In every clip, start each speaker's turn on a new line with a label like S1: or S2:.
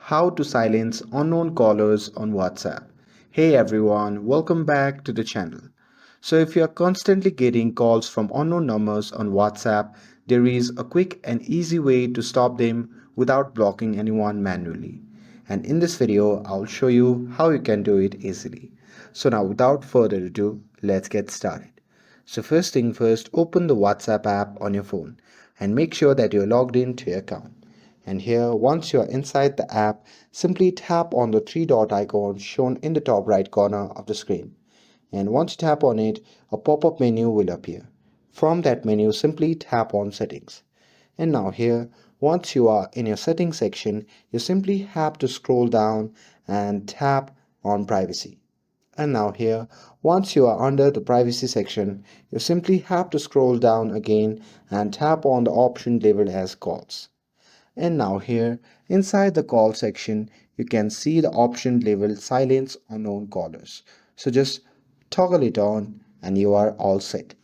S1: How to silence unknown callers on WhatsApp. Hey everyone, welcome back to the channel. So if you are constantly getting calls from unknown numbers on WhatsApp, there is a quick and easy way to stop them without blocking anyone manually. And in this video, I'll show you how you can do it easily. So now without further ado, let's get started. So first thing first, open the WhatsApp app on your phone and make sure that you're logged into your account. And here, once you're inside the app, simply tap on the three dot icon shown in the top right corner of the screen. And once you tap on it, a pop-up menu will appear. From that menu, simply tap on Settings. And now here, once you are in your settings section, you simply have to scroll down and tap on Privacy. And now here, once you are under the privacy section, you simply have to scroll down again and tap on the option labeled as calls. And now here, inside the call section, you can see the option labeled silence unknown callers. So just toggle it on and you are all set.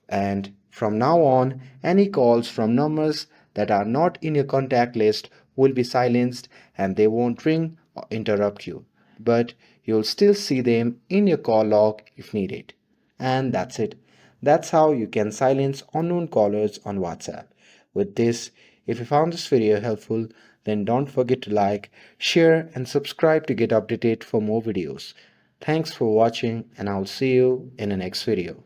S1: And from now on, any calls from numbers that are not in your contact list will be silenced and they won't ring or interrupt you. But you'll still see them in your call log if needed. And that's it. That's how you can silence unknown callers on WhatsApp. With this, if you found this video helpful, then don't forget to like, share, and subscribe to get updated for more videos. Thanks for watching, and I'll see you in the next video.